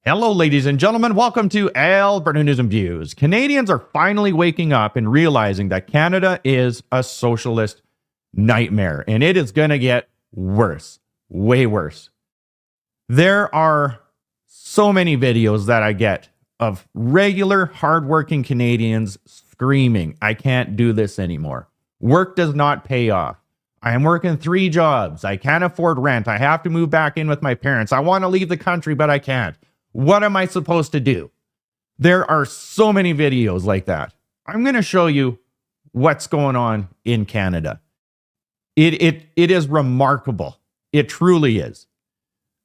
Hello, ladies and gentlemen. Welcome to Alberta News and Views. Canadians are finally waking up and realizing that Canada is a socialist nightmare, and it is going to get worse, way worse. There are so many videos that I get of regular, hardworking Canadians screaming, I can't do this anymore. Work does not pay off. I am working 3 jobs. I can't afford rent. I have to move back in with my parents. I want to leave the country, but I can't. What am I supposed to do? There are so many videos like that. I'm going to show you what's going on in Canada. It is remarkable. It truly is.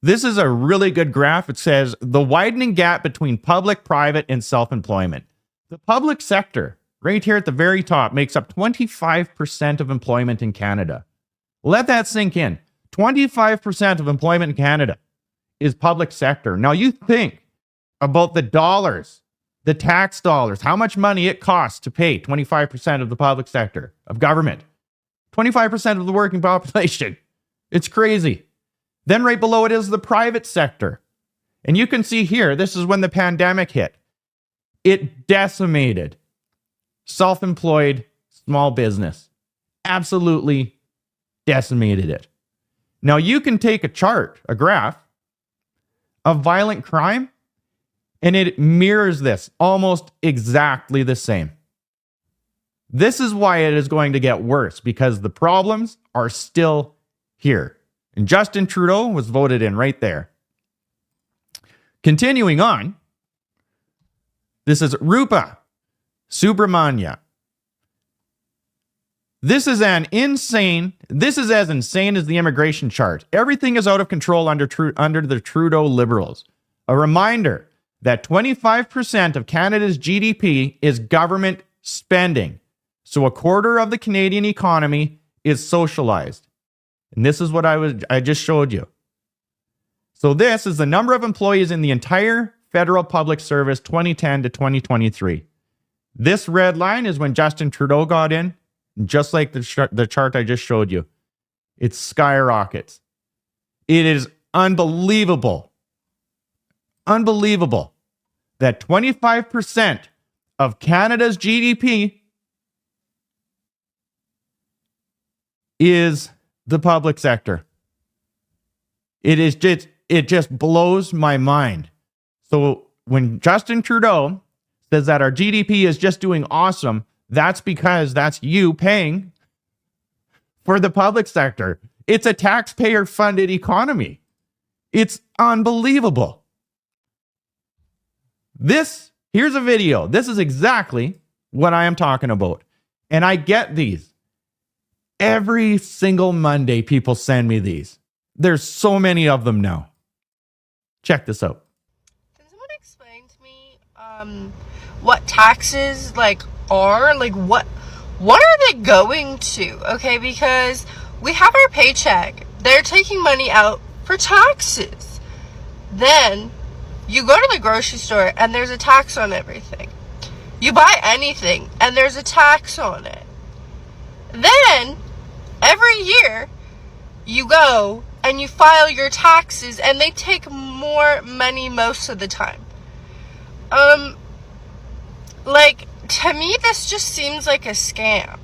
This is a really good graph. It says the widening gap between public, private, and self-employment. The public sector, right here at the very top, makes up 25% of employment in Canada. Let that sink in. 25% of employment in Canada is public sector. Now you think about the dollars, the tax dollars, how much money it costs to pay 25% of the public sector of government, 25% of the working population. It's crazy. Then right below it is the private sector. And you can see here, this is when the pandemic hit. It decimated self-employed small business. Absolutely decimated it. Now you can take a chart, a graph, of violent crime, and it mirrors this almost exactly the same. This is why it is going to get worse, because the problems are still here. And Justin Trudeau was voted in right there. Continuing on, this is Rupa Subramanya. This is as insane as the immigration chart. Everything is out of control under the Trudeau Liberals. A reminder that 25% of Canada's GDP is government spending. So a quarter of the Canadian economy is socialized. And this is what I just showed you. So this is the number of employees in the entire federal public service 2010 to 2023. This red line is when Justin Trudeau got in. Just like the chart I just showed you, it skyrockets. It is unbelievable. Unbelievable that 25% of Canada's GDP is the public sector. It just blows my mind. So when Justin Trudeau says that our GDP is just doing awesome, that's because that's you paying for the public sector. It's a taxpayer-funded economy. It's unbelievable. Here's a video. This is exactly what I am talking about. And I get these. Every single Monday, people send me these. There's so many of them now. Check this out. Can someone explain to me what taxes are? What are they going to? Okay, because we have our paycheck. They're taking money out for taxes. Then you go to the grocery store and there's a tax on everything. You buy anything and there's a tax on it. Then every year you go and you file your taxes and they take more money most of the time. To me, this just seems like a scam.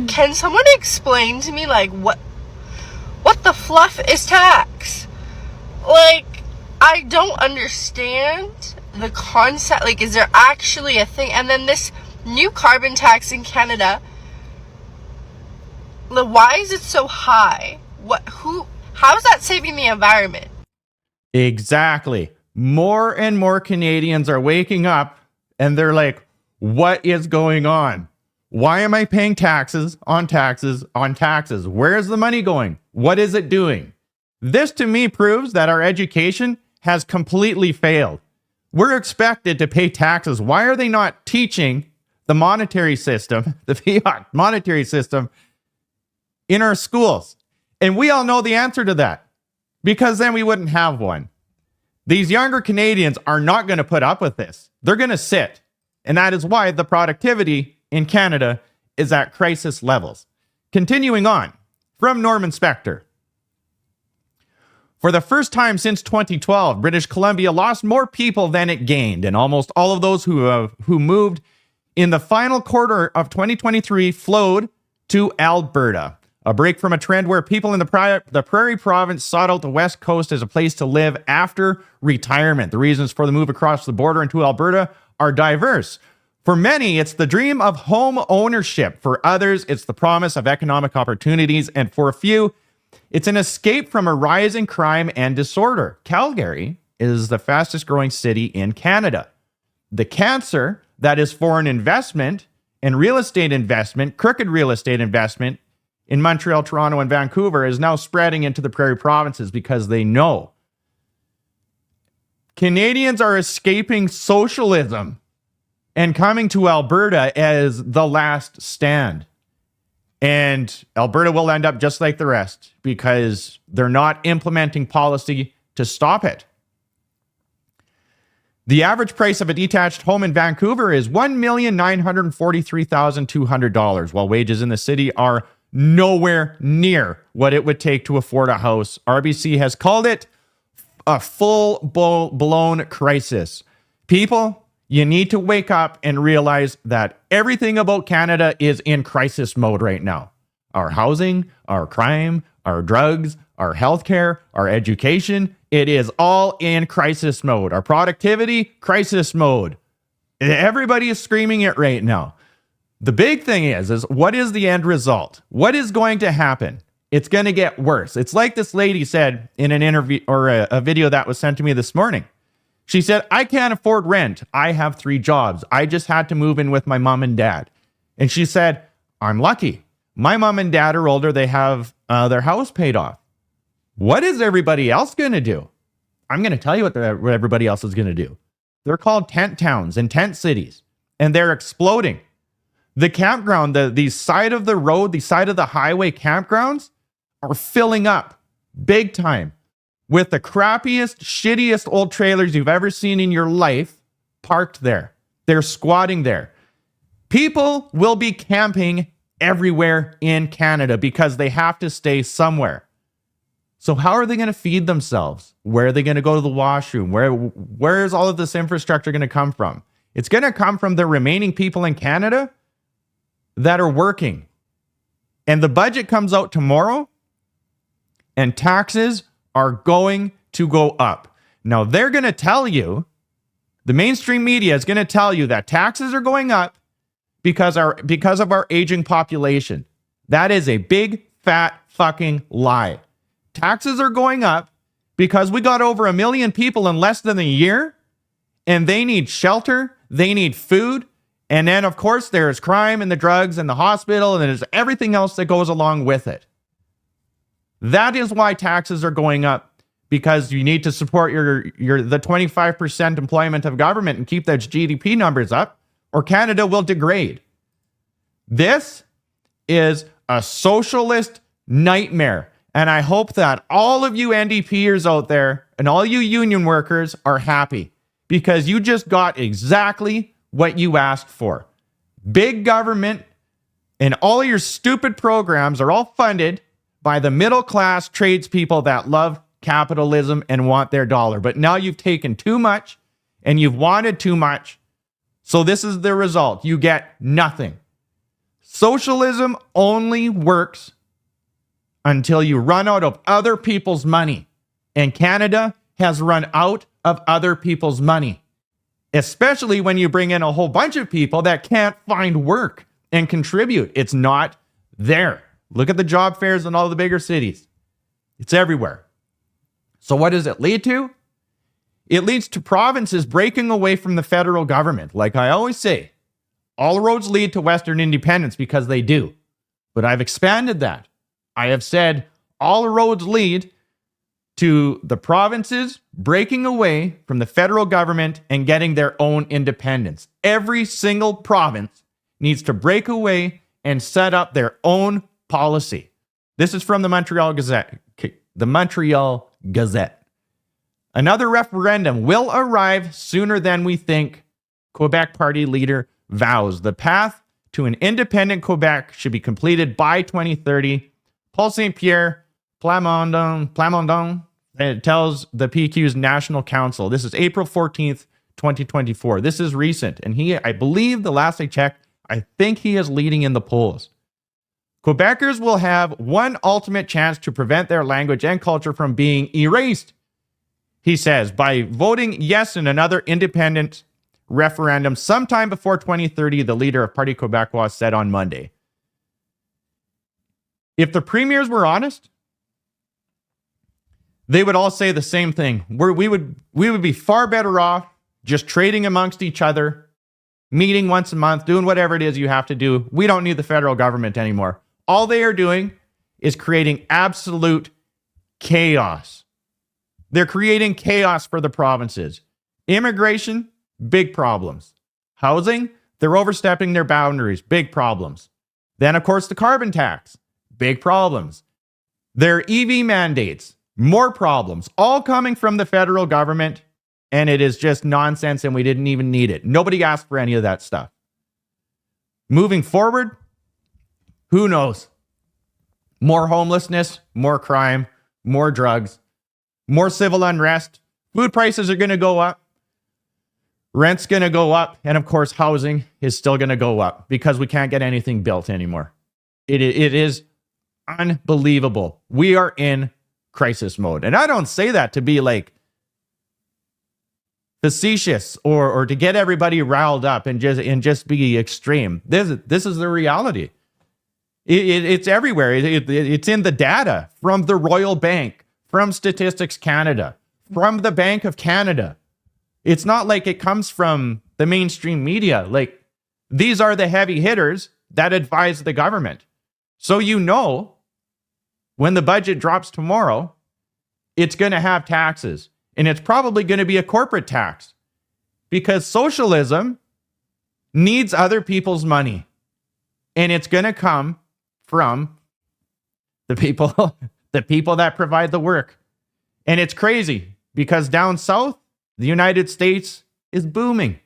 Can someone explain to me, what the fluff is tax? I don't understand the concept. Is there actually a thing? And then this new carbon tax in Canada, why is it so high? How is that saving the environment? Exactly. More and more Canadians are waking up and they're like, what is going on? Why am I paying taxes on taxes on taxes? Where's the money going? What is it doing? This to me proves that our education has completely failed. We're expected to pay taxes. Why are they not teaching the monetary system, the fiat monetary system, in our schools? And we all know the answer to that, because then we wouldn't have one. These younger Canadians are not going to put up with this. They're going to sit. And that is why the productivity in Canada is at crisis levels. Continuing on, from Norman Spector. For the first time since 2012, British Columbia lost more people than it gained, and almost all of those who moved in the final quarter of 2023 flowed to Alberta. A break from a trend where people in the Prairie Province sought out the West Coast as a place to live after retirement. The reasons for the move across the border into Alberta are diverse. For many, it's the dream of home ownership. For others, it's the promise of economic opportunities. And for a few, it's an escape from a rise in crime and disorder. Calgary is the fastest growing city in Canada. The cancer that is foreign investment and real estate investment, crooked real estate investment in Montreal, Toronto, and Vancouver is now spreading into the Prairie Provinces because they know Canadians are escaping socialism and coming to Alberta as the last stand. And Alberta will end up just like the rest because they're not implementing policy to stop it. The average price of a detached home in Vancouver is $1,943,200, while wages in the city are nowhere near what it would take to afford a house. RBC has called it a full-blown crisis. People, you need to wake up and realize that everything about Canada is in crisis mode right now. Our housing, our crime, our drugs, our healthcare, our education, it is all in crisis mode. Our productivity, crisis mode. Everybody is screaming it right now. The big thing is what is the end result? What is going to happen? It's going to get worse. It's like this lady said in an interview or a video that was sent to me this morning. She said, I can't afford rent. I have 3 jobs. I just had to move in with my mom and dad. And she said, I'm lucky. My mom and dad are older. They have their house paid off. What is everybody else going to do? I'm going to tell you what everybody else is going to do. They're called tent towns and tent cities, and they're exploding. The campground, the side of the road, the side of the highway campgrounds are filling up big time with the crappiest, shittiest old trailers you've ever seen in your life parked there. They're squatting there. People will be camping everywhere in Canada because they have to stay somewhere. So how are they going to feed themselves? Where are they going to go to the washroom? Where is all of this infrastructure going to come from? It's going to come from the remaining people in Canada that are working. And the budget comes out tomorrow, and taxes are going to go up. Now, they're going to tell you, the mainstream media is going to tell you that taxes are going up because of our aging population. That is a big, fat fucking lie. Taxes are going up because we got over 1 million people in less than a year, and they need shelter, they need food, and then, of course, there's crime and the drugs and the hospital, and there's everything else that goes along with it. That is why taxes are going up, because you need to support the 25% employment of government and keep those GDP numbers up, or Canada will degrade. This is a socialist nightmare. And I hope that all of you NDPers out there and all you union workers are happy because you just got exactly what you asked for. Big government and all your stupid programs are all funded by the middle class tradespeople that love capitalism and want their dollar. But now you've taken too much and you've wanted too much. So this is the result. You get nothing. Socialism only works until you run out of other people's money. And Canada has run out of other people's money, especially when you bring in a whole bunch of people that can't find work and contribute. It's not there. Look at the job fairs in all the bigger cities. It's everywhere. So what does it lead to? It leads to provinces breaking away from the federal government. Like I always say, all roads lead to Western independence because they do. But I've expanded that. I have said all roads lead to the provinces breaking away from the federal government and getting their own independence. Every single province needs to break away and set up their own policy. This is from the Montreal Gazette. The Montreal Gazette. Another referendum will arrive sooner than we think, Quebec Party leader vows. The path to an independent Quebec should be completed by 2030. Paul St. Pierre Plamondon It tells the PQ's National Council. This is April 14th, 2024. This is recent. And I believe the last I checked, I think he is leading in the polls. Quebecers will have one ultimate chance to prevent their language and culture from being erased, he says, by voting yes in another independent referendum sometime before 2030, the leader of Parti Québécois said on Monday. If the premiers were honest, they would all say the same thing. We would be far better off just trading amongst each other, meeting once a month, doing whatever it is you have to do. We don't need the federal government anymore. All they are doing is creating absolute chaos. They're creating chaos for the provinces. Immigration, big problems. Housing, they're overstepping their boundaries, big problems. Then, of course, the carbon tax, big problems. Their EV mandates, more problems, all coming from the federal government, and it is just nonsense, and we didn't even need it. Nobody asked for any of that stuff. Moving forward, who knows? More homelessness, more crime, more drugs, more civil unrest. Food prices are going to go up. Rent's going to go up. And of course, housing is still going to go up because we can't get anything built anymore. It is unbelievable. We are in crisis mode. And I don't say that to be like facetious or to get everybody riled up and just be extreme. This is the reality. It's everywhere. It's in the data from the Royal Bank, from Statistics Canada, from the Bank of Canada. It's not like it comes from the mainstream media. Like, these are the heavy hitters that advise the government. So you know, when the budget drops tomorrow, it's going to have taxes. And it's probably going to be a corporate tax because socialism needs other people's money. And it's going to come from the people that provide the work. And it's crazy because down south, the United States is booming.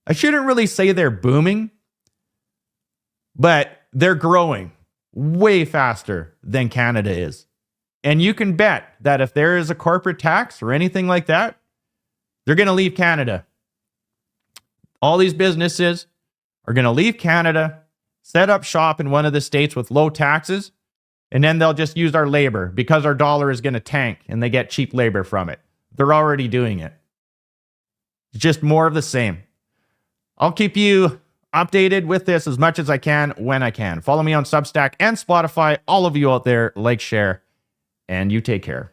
I shouldn't really say they're booming, but they're growing way faster than Canada is. And you can bet that if there is a corporate tax or anything like that, they're going to leave Canada. All these businesses are going to leave Canada, set up shop in one of the states with low taxes, and then they'll just use our labor because our dollar is going to tank and they get cheap labor from it. They're already doing it. It's just more of the same. I'll keep you updated with this as much as I can when I can. Follow me on Substack and Spotify. All of you out there, like, share, and you take care.